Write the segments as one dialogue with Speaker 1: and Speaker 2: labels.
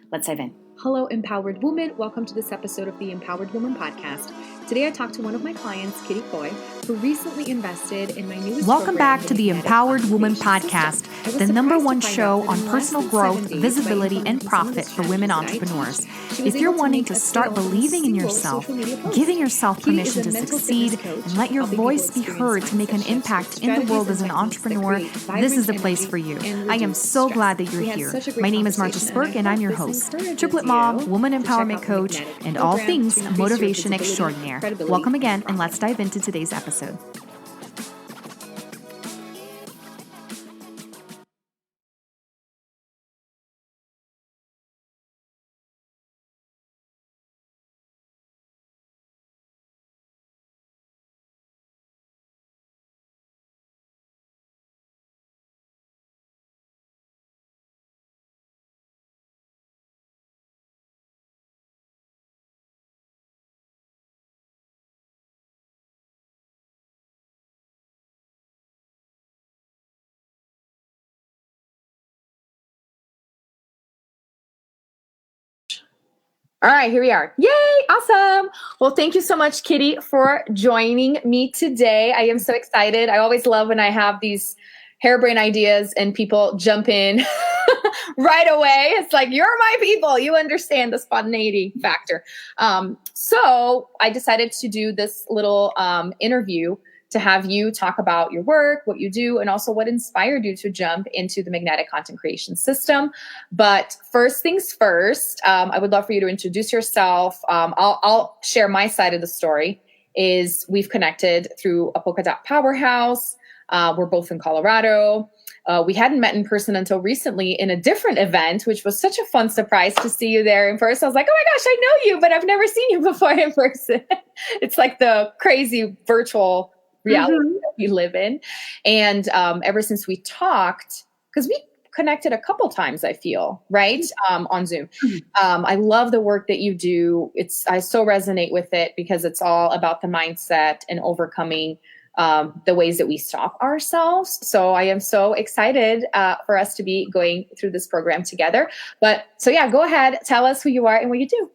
Speaker 1: Let's dive in. Hello, Empowered Woman. Welcome to this episode of the Empowered Woman podcast. Today, I talked to one of my clients, Kitty Coy, who recently invested in my newest
Speaker 2: Welcome back to the Empowered Woman podcast, the number one show on personal growth, visibility, and profit for women entrepreneurs. If you're wanting to start believing in yourself, giving yourself permission to succeed, and let your voice be heard to make an impact in the world as an entrepreneur, this is the place for you. I am so glad that you're here. My name is Marcia Spurk, and I'm your host, triplet mom, woman empowerment coach, and all things motivation extraordinaire. Welcome again, and let's dive into today's episode.
Speaker 1: All right, here we are. Yay, awesome. Well, thank you so much, Kitty, for joining me today. I am so excited. I always love when I have these harebrained ideas and people jump in right away. It's like, you're my people. You understand the spontaneity factor. So I decided to do this little interview to have you talk about your work, what you do, and also what inspired you to jump into the magnetic content creation system. But first things first, I would love for you to introduce yourself. I'll share my side of the story. Is we've connected through a polka dot powerhouse. We're both in Colorado. We hadn't met in person until recently in a different event, which was such a fun surprise to see you there in person. I was like, oh my gosh, I know you, but I've never seen you before in person. It's like the crazy virtual reality that we live in. And ever since we talked, because we connected a couple times, I feel, right? On Zoom. I love the work that you do. I so resonate with it because it's all about the mindset and overcoming the ways that we stop ourselves. So I am so excited for us to be going through this program together. So go ahead, tell us who you are and what you do.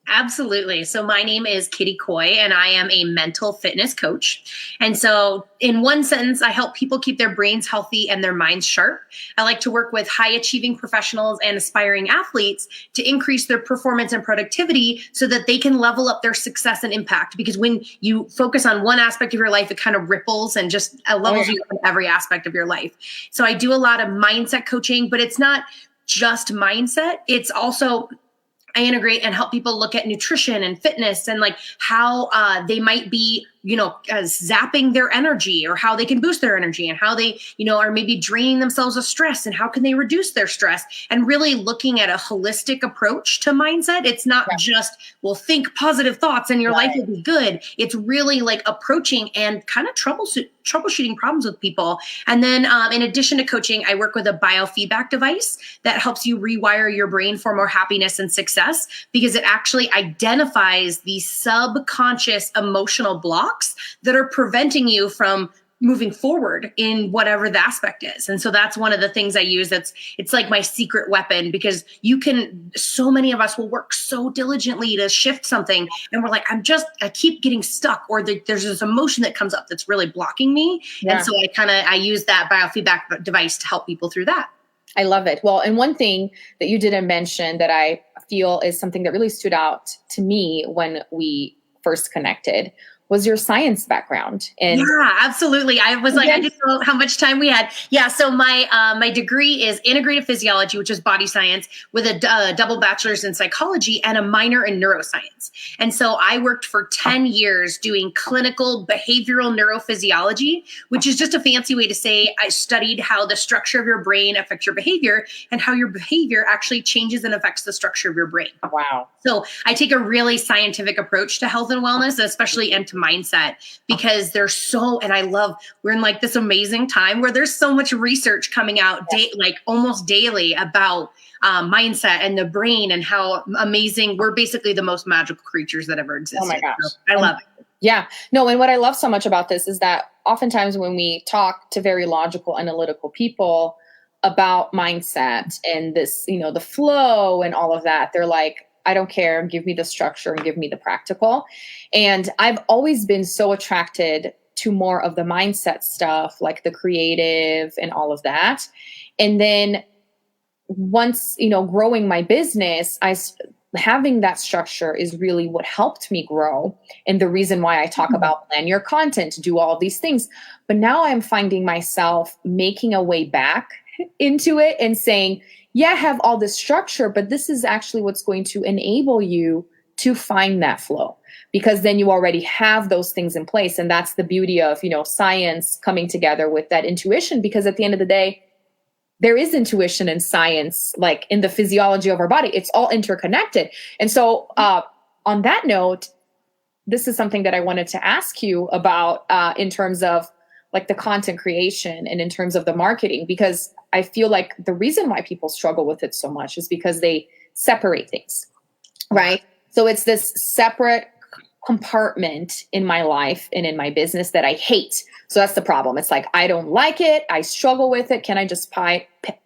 Speaker 3: Absolutely. So my name is Kitty Coy, and I am a mental fitness coach. And so in one sentence, I help people keep their brains healthy and their minds sharp. I like to work with high achieving professionals and aspiring athletes to increase their performance and productivity so that they can level up their success and impact. Because when you focus on one aspect of your life, it kind of ripples and just levels you up in every aspect of your life. So I do a lot of mindset coaching, but it's not just mindset. It's also I integrate and help people look at nutrition and fitness and like how they might be, zapping their energy or how they can boost their energy and how they, are maybe draining themselves of stress and how can they reduce their stress and really looking at a holistic approach to mindset. It's not just, think positive thoughts and your life will be good. It's really like approaching and kind of troubleshooting problems with people. And then in addition to coaching, I work with a biofeedback device that helps you rewire your brain for more happiness and success because it actually identifies these subconscious emotional blocks that are preventing you from moving forward in whatever the aspect is. And so that's one of the things I use. It's like my secret weapon because so many of us will work so diligently to shift something. And we're like, I keep getting stuck or there's this emotion that comes up that's really blocking me. Yeah. And so I use that biofeedback device to help people through that.
Speaker 1: I love it. Well, and one thing that you didn't mention that I feel is something that really stood out to me when we first connected was your science background. And
Speaker 3: yeah, absolutely. I was like, I didn't know how much time we had. Yeah. So my degree is integrative physiology, which is body science with a double bachelor's in psychology and a minor in neuroscience. And so I worked for 10 years doing clinical behavioral neurophysiology, which is just a fancy way to say I studied how the structure of your brain affects your behavior and how your behavior actually changes and affects the structure of your brain.
Speaker 1: Wow.
Speaker 3: So I take a really scientific approach to health and wellness, especially into mindset, because we're in like this amazing time where there's so much research coming out like almost daily about mindset and the brain and how amazing we're basically the most magical creatures that ever existed.
Speaker 1: Oh my gosh.
Speaker 3: So I love it.
Speaker 1: Yeah. No, and what I love so much about this is that oftentimes when we talk to very logical, analytical people, about mindset and this, the flow and all of that. They're like, I don't care. Give me the structure and give me the practical. And I've always been so attracted to more of the mindset stuff, like the creative and all of that. And then once, growing my business, having that structure is really what helped me grow. And the reason why I talk about plan your content, do all of these things. But now I'm finding myself making a way back into it and saying, yeah, I have all this structure, but this is actually what's going to enable you to find that flow, because then you already have those things in place. And that's the beauty of, science coming together with that intuition, because at the end of the day, there is intuition and science, like in the physiology of our body. It's all interconnected. And so on that note, this is something that I wanted to ask you about in terms of like the content creation and in terms of the marketing, because I feel like the reason why people struggle with it so much is because they separate things, right? So it's this separate compartment in my life and in my business that I hate. So that's the problem. It's like, I don't like it. I struggle with it. Can I just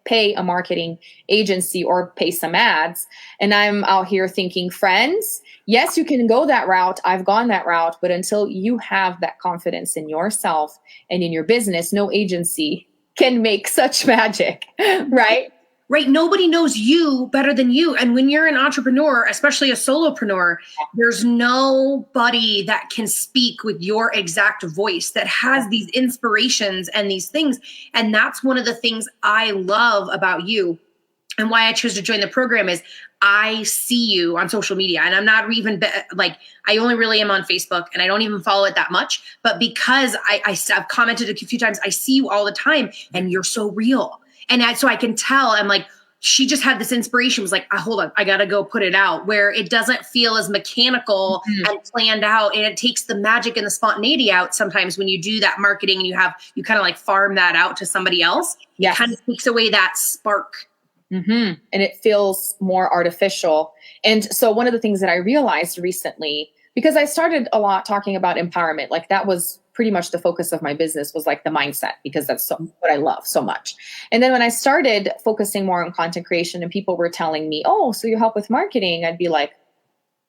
Speaker 1: pay a marketing agency or pay some ads? And I'm out here thinking, friends, yes, you can go that route. I've gone that route. But until you have that confidence in yourself and in your business, no agency can make such magic, right?
Speaker 3: Right. Nobody knows you better than you. And when you're an entrepreneur, especially a solopreneur, there's nobody that can speak with your exact voice, that has these inspirations and these things. And that's one of the things I love about you, and why I chose to join the program is I see you on social media. And I'm not even I only really am on Facebook, and I don't even follow it that much. But because I've commented a few times, I see you all the time, and you're so real. And so I can tell, I'm like, she just had this inspiration, was like, hold on, I got to go put it out, where it doesn't feel as mechanical and planned out. And it takes the magic and the spontaneity out sometimes when you do that marketing and you kind of like farm that out to somebody else. Yes. It kind of takes away that spark.
Speaker 1: And it feels more artificial. And so one of the things that I realized recently, because I started a lot talking about empowerment, like that was pretty much the focus of my business, was like the mindset, because that's what I love so much. And then when I started focusing more on content creation and people were telling me, oh, so you help with marketing, I'd be like,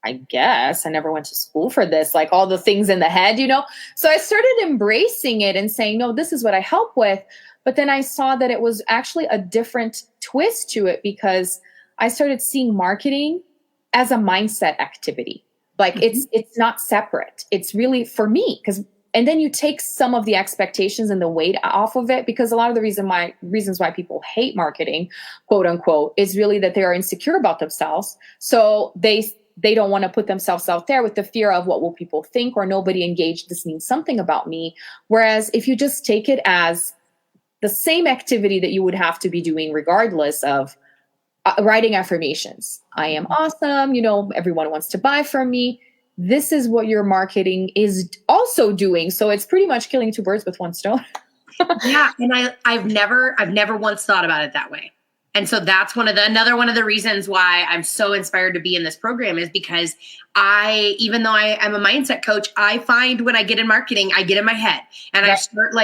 Speaker 1: I guess I never went to school for this, like all the things in the head, So I started embracing it and saying, no, this is what I help with. But then I saw that it was actually a different twist to it, because I started seeing marketing as a mindset activity. Like it's not separate. It's really for me, and then you take some of the expectations and the weight off of it, because a lot of the reasons why people hate marketing, quote unquote, is really that they are insecure about themselves. So they don't want to put themselves out there with the fear of what will people think, or nobody engaged. This means something about me. Whereas if you just take it as the same activity that you would have to be doing regardless of writing affirmations. I am awesome. Everyone wants to buy from me. This is what your marketing is also doing. So it's pretty much killing two birds with one stone.
Speaker 3: Yeah. And I've never once thought about it that way. And so that's another one of the reasons why I'm so inspired to be in this program, is because even though I am a mindset coach, I find when I get in marketing, I get in my head and I start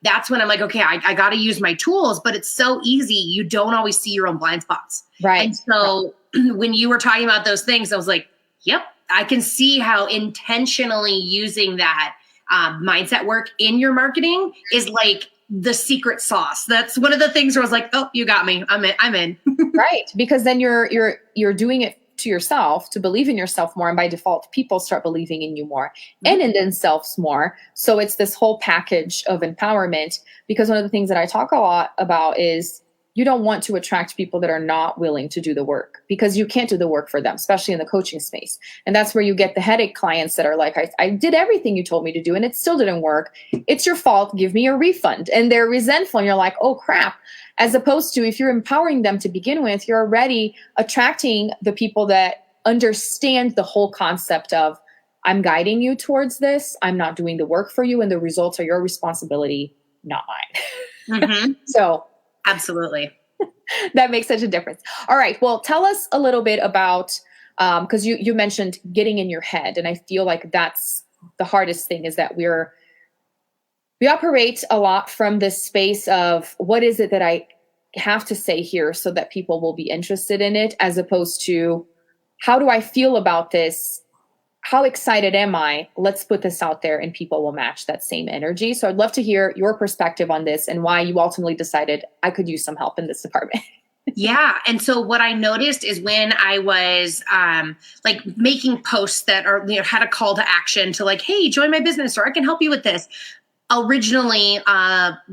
Speaker 3: that's when I'm like, okay, I got to use my tools, but it's so easy. You don't always see your own blind spots. Right. And so when you were talking about those things, I was like, yep, I can see how intentionally using that mindset work in your marketing is like the secret sauce. That's one of the things where I was like, oh, you got me. I'm in.
Speaker 1: Right. Because then you're doing it to yourself, to believe in yourself more. And by default, people start believing in you more and in themselves more. So it's this whole package of empowerment, because one of the things that I talk a lot about is you don't want to attract people that are not willing to do the work, because you can't do the work for them, especially in the coaching space. And that's where you get the headache clients that are like, I did everything you told me to do and it still didn't work. It's your fault. Give me a refund. And they're resentful. And you're like, oh crap. As opposed to if you're empowering them to begin with, you're already attracting the people that understand the whole concept of, I'm guiding you towards this. I'm not doing the work for you. And the results are your responsibility, not mine. So
Speaker 3: absolutely.
Speaker 1: That makes such a difference. All right. Well, tell us a little bit about, because you mentioned getting in your head. And I feel like that's the hardest thing, is that we operate a lot from this space of, what is it that I have to say here so that people will be interested in it, as opposed to how do I feel about this? How excited am I? Let's put this out there and people will match that same energy. So I'd love to hear your perspective on this and why you ultimately decided I could use some help in this department.
Speaker 3: Yeah. And so what I noticed is when I was like making posts that are, had a call to action to like, hey, join my business, or I can help you with this. Originally,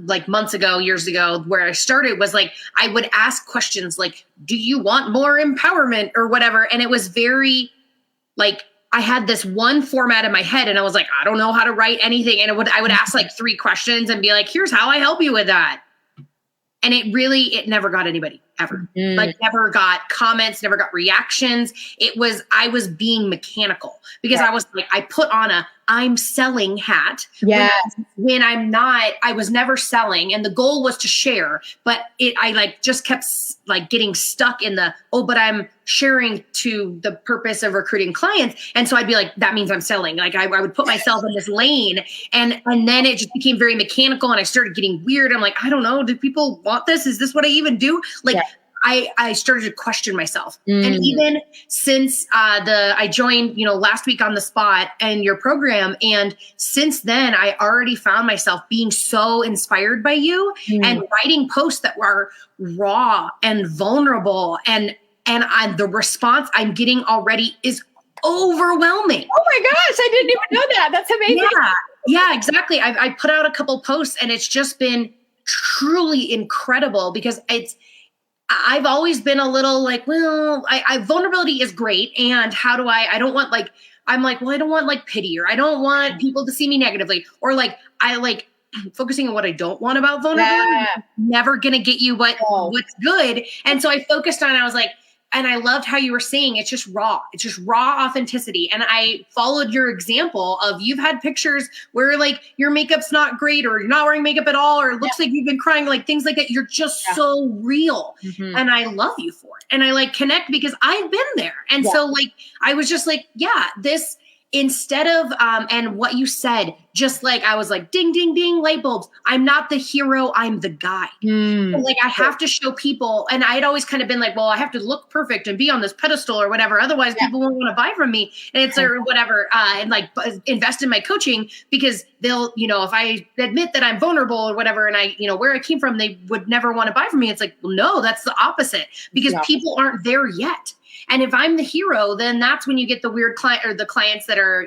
Speaker 3: like months ago, years ago, where I started was like, I would ask questions like, do you want more empowerment or whatever? And it was very like, I had this one format in my head and I was like, I don't know how to write anything. And I would ask like 3 questions and be like, here's how I help you with that. And it never got anybody ever. Like never got comments, never got reactions. I was being mechanical because I was like, I put on I'm selling hat.
Speaker 1: Yeah.
Speaker 3: When I'm not, I was never selling. And the goal was to share, but I like just kept like getting stuck in but I'm sharing to the purpose of recruiting clients. And so I'd be like, that means I'm selling. Like I would put myself in this lane and then it just became very mechanical and I started getting weird. I'm like, I don't know. Do people want this? Is this what I even do? Like, I started to question myself. And even since I joined, last week on the spot and your program. And since then, I already found myself being so inspired by you and writing posts that were raw and vulnerable. And the response I'm getting already is overwhelming.
Speaker 1: Oh my gosh, I didn't even know that. That's amazing.
Speaker 3: Yeah, exactly. I put out a couple posts and it's just been truly incredible because I've always been a little like, well, vulnerability is great. And how do I don't want like, I'm like, well, I don't want like pity, or I don't want people to see me negatively, or like, I like focusing on what I don't want about vulnerability, never going to get you what's good. And so I focused on, I was like, and I loved how you were saying it's just raw. It's just raw authenticity. And I followed your example of you've had pictures where like your makeup's not great or you're not wearing makeup at all, or it looks like you've been crying, like things like that. You're just so real. And I love you for it. And I like connect because I've been there. And so like, I was just like, this instead of, and what you said, just like, I was like, ding, ding, ding, light bulbs. I'm not the hero. I'm the guide. So like, I have to show people. And I had always kind of been like, well, I have to look perfect and be on this pedestal or whatever. Otherwise people won't want to buy from me. And it's or whatever. And like invest in my coaching because they'll, if I admit that I'm vulnerable or whatever, and I, where I came from, they would never want to buy from me. It's like, well, no, that's the opposite because people aren't there yet. And if I'm the hero, then that's when you get the weird client or the clients that are,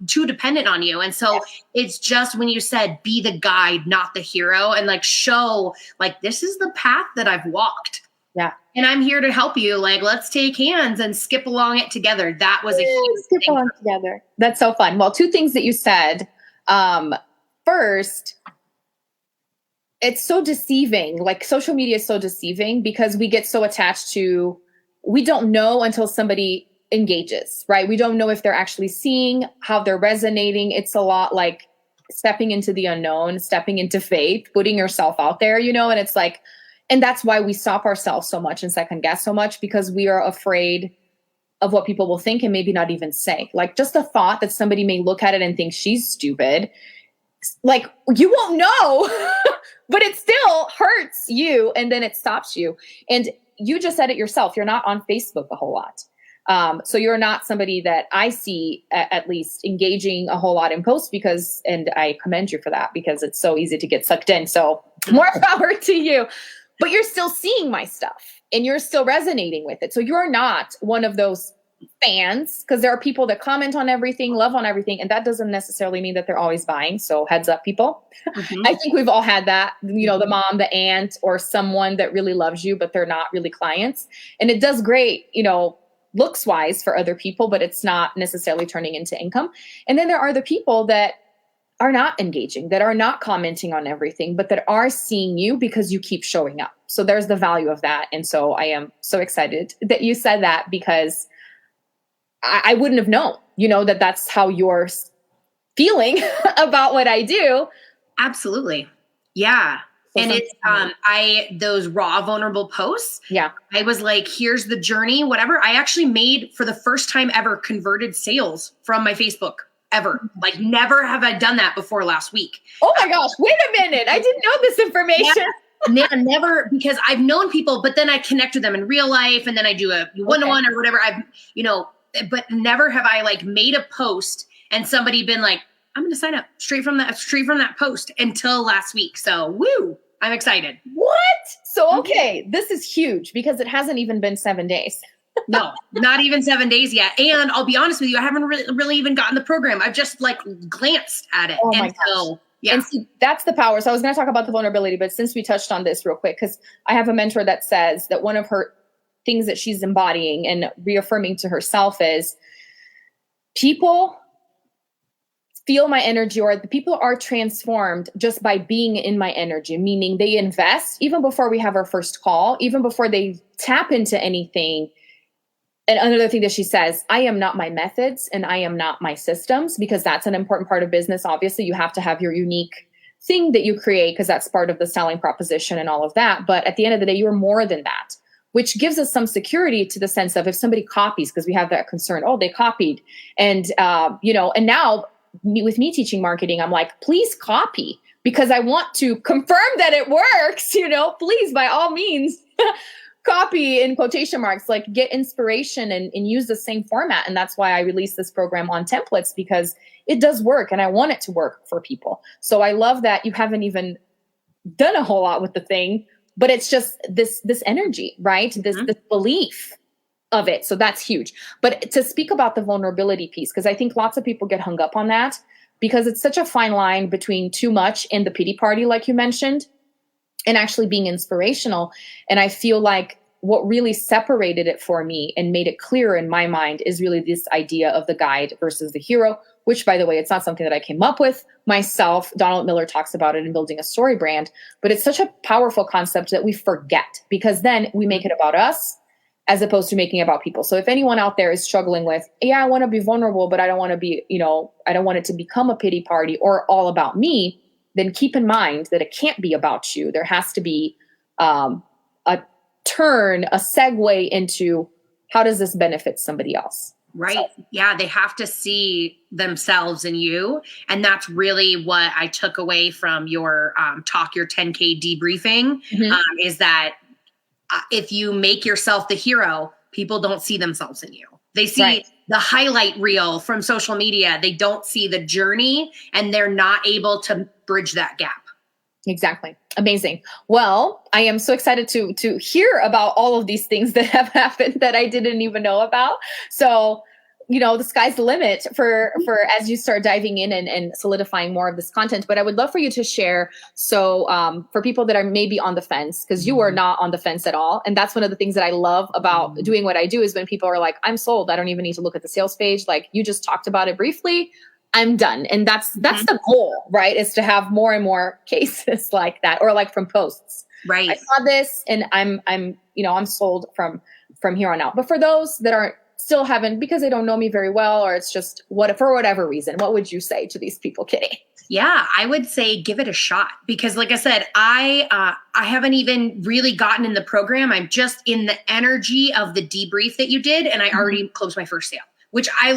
Speaker 3: too dependent on you. And so it's just when you said, be the guide, not the hero, and like show like, this is the path that I've walked.
Speaker 1: Yeah.
Speaker 3: And I'm here to help you. Like, let's take hands and skip along it together. That was a huge
Speaker 1: skip along together. That's so fun. Well, 2 things that you said. First, it's so deceiving. Like social media is so deceiving because we get so attached to, we don't know until somebody engages, right? We don't know if they're actually seeing, how they're resonating. It's a lot like stepping into the unknown, stepping into faith, putting yourself out there, and it's like, and that's why we stop ourselves so much and second guess so much because we are afraid of what people will think and maybe not even say. Like just the thought that somebody may look at it and think she's stupid, like you won't know, but it still hurts you and then it stops you. And you just said it yourself. You're not on Facebook a whole lot. So you're not somebody that I see at least engaging a whole lot in posts and I commend you for that because it's so easy to get sucked in. So more power to you, but you're still seeing my stuff and you're still resonating with it. So you're not one of those fans because there are people that comment on everything, love on everything. And that doesn't necessarily mean that they're always buying. So heads up, people. I think we've all had that, the mom, the aunt, or someone that really loves you, but they're not really clients. And it does great, looks wise for other people, but it's not necessarily turning into income. And then there are the people that are not engaging, that are not commenting on everything, but that are seeing you because you keep showing up. So there's the value of that. And so I am so excited that you said that because I wouldn't have known, that that's how you're feeling about what I do.
Speaker 3: Absolutely. Yeah. So and it's, those raw, vulnerable posts. Yeah. I was like, here's the journey, whatever. I actually made for the first time ever converted sales from my Facebook ever. Like never have I done that before last week.
Speaker 1: Oh my gosh. Wait a minute. I didn't know this information.
Speaker 3: never, because I've known people, but then I connect with them in real life, and then I do a one-on-one or whatever. But never have I like made a post and somebody been like, I'm going to sign up straight from that post until last week. So woo, I'm excited.
Speaker 1: What? So, okay, this is huge because it hasn't even been 7 days.
Speaker 3: No, not even 7 days yet. And I'll be honest with you, I haven't really even gotten the program. I've just like glanced at it.
Speaker 1: Oh my gosh.
Speaker 3: So, yeah.
Speaker 1: And see, that's the power. So I was going to talk about the vulnerability, but since we touched on this real quick, because I have a mentor that says that one of her things that she's embodying and reaffirming to herself is people feel my energy, or the people are transformed just by being in my energy, meaning they invest even before we have our first call, even before they tap into anything. And another thing that she says, I am not my methods and I am not my systems, because that's an important part of business. Obviously, you have to have your unique thing that you create because that's part of the selling proposition and all of that. But at the end of the day, you're more than that, which gives us some security to the sense of if somebody copies, because we have that concern, oh, they copied. And, and now with me teaching marketing, I'm like, please copy, because I want to confirm that it works, please, by all means. Copy in quotation marks, like get inspiration and use the same format. And that's why I released this program on templates, because it does work and I want it to work for people. So I love that you haven't even done a whole lot with the thing, but it's just this energy, right? This belief of it. So that's huge. But to speak about the vulnerability piece, because I think lots of people get hung up on that because it's such a fine line between too much and the pity party, like you mentioned, and actually being inspirational. And I feel like what really separated it for me and made it clearer in my mind is really this idea of the guide versus the hero, which, by the way, it's not something that I came up with myself. Donald Miller talks about it in Building a Story Brand, but it's such a powerful concept that we forget, because then we make it about us as opposed to making it about people. So if anyone out there is struggling with, I want to be vulnerable, but I don't want to be, I don't want it to become a pity party or all about me, then keep in mind that it can't be about you. There has to be a segue into how does this benefit somebody else?
Speaker 3: Right.
Speaker 1: So.
Speaker 3: Yeah. They have to see themselves in you. And that's really what I took away from your your 10K debriefing, is that if you make yourself the hero, people don't see themselves in you. They see the highlight reel from social media. They don't see the journey, and they're not able to bridge that gap.
Speaker 1: Exactly. Amazing. Well, I am so excited to hear about all of these things that have happened that I didn't even know about. So, the sky's the limit for as you start diving in and solidifying more of this content. But I would love for you to share. So for people that are maybe on the fence, because you are not on the fence at all. And that's one of the things that I love about doing what I do, is when people are like, I'm sold. I don't even need to look at the sales page. Like you just talked about it briefly. I'm done. And that's the goal, right? Is to have more and more cases like that, or like from posts.
Speaker 3: Right.
Speaker 1: I saw this and I'm sold from here on out. But for those that still haven't, because they don't know me very well, or it's just for whatever reason, what would you say to these people, Kitty?
Speaker 3: Yeah, I would say give it a shot, because like I said, I haven't even really gotten in the program. I'm just in the energy of the debrief that you did. And I already closed my first sale, which I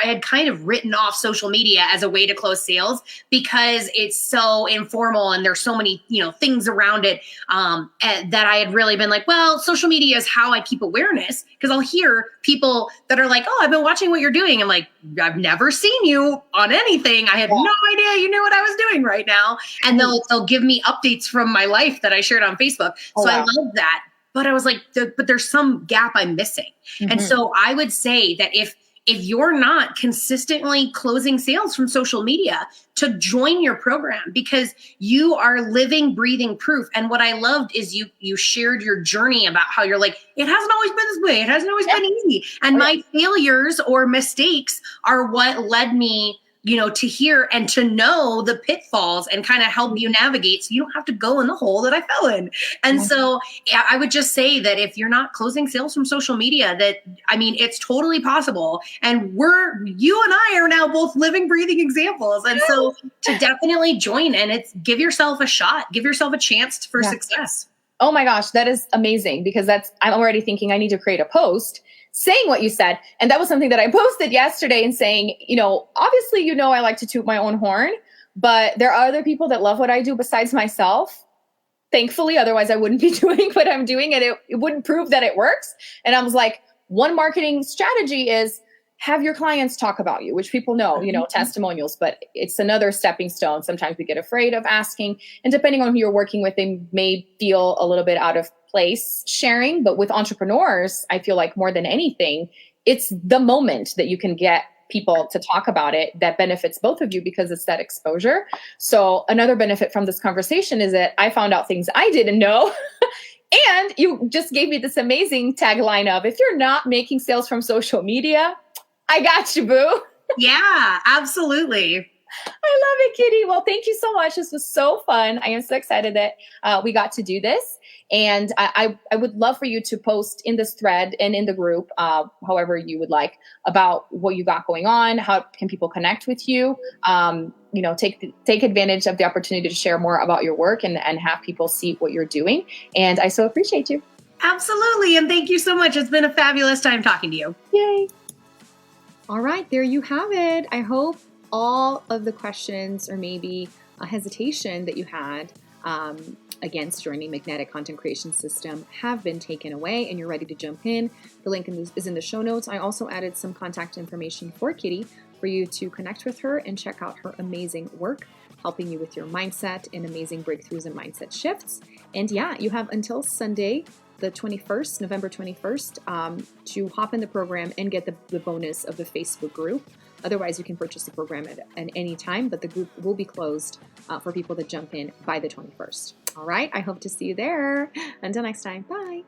Speaker 3: had kind of written off social media as a way to close sales, because it's so informal and there's so many, things around it, that I had really been like, well, social media is how I keep awareness, because I'll hear people that are like, oh, I've been watching what you're doing. I'm like, I've never seen you on anything. I had no idea you knew what I was doing right now. And they'll give me updates from my life that I shared on Facebook. I love that. But I was like, but there's some gap I'm missing. And so I would say that if you're not consistently closing sales from social media, to join your program, because you are living, breathing proof. And what I loved is you shared your journey about how you're like, it hasn't always been this way. It hasn't always been easy. And my failures or mistakes are what led me, to hear and to know the pitfalls and kind of help you navigate, so you don't have to go in the hole that I fell in. And so I would just say that if you're not closing sales from social media, it's totally possible. And you and I are now both living, breathing examples. And so to definitely join, and give yourself a shot, give yourself a chance for success.
Speaker 1: Oh my gosh, that is amazing, because I'm already thinking I need to create a post saying what you said. And that was something that I posted yesterday and saying, obviously, I like to toot my own horn, but there are other people that love what I do besides myself. thankfully, otherwise I wouldn't be doing what I'm doing, and it wouldn't prove that it works. And I was like, one marketing strategy is have your clients talk about you, which people know, testimonials, but it's another stepping stone. Sometimes we get afraid of asking, and depending on who you're working with, they may feel a little bit out of place sharing. But with entrepreneurs, I feel like more than anything, it's the moment that you can get people to talk about it that benefits both of you, because it's that exposure. So another benefit from this conversation is that I found out things I didn't know. And you just gave me this amazing tagline of, if you're not making sales from social media, I got you, boo.
Speaker 3: Yeah, absolutely.
Speaker 1: I love it, Kitty. Well, thank you so much. This was so fun. I am so excited that we got to do this. And I would love for you to post in this thread and in the group, however you would like, about what you got going on. How can people connect with you? Take advantage of the opportunity to share more about your work and have people see what you're doing. And I so appreciate you.
Speaker 3: Absolutely. And thank you so much. It's been a fabulous time talking to you.
Speaker 1: Yay. All right, there you have it. I hope all of the questions or maybe a hesitation that you had against joining Magnetic Content Creation System have been taken away and you're ready to jump in. The link is in the show notes. I also added some contact information for Kitty for you to connect with her and check out her amazing work, helping you with your mindset and amazing breakthroughs and mindset shifts. And yeah, you have until Sunday, the 21st, November 21st, to hop in the program and get the bonus of the Facebook group. Otherwise, you can purchase the program at any time, but the group will be closed for people that jump in by the 21st. All right, I hope to see you there. Until next time, bye.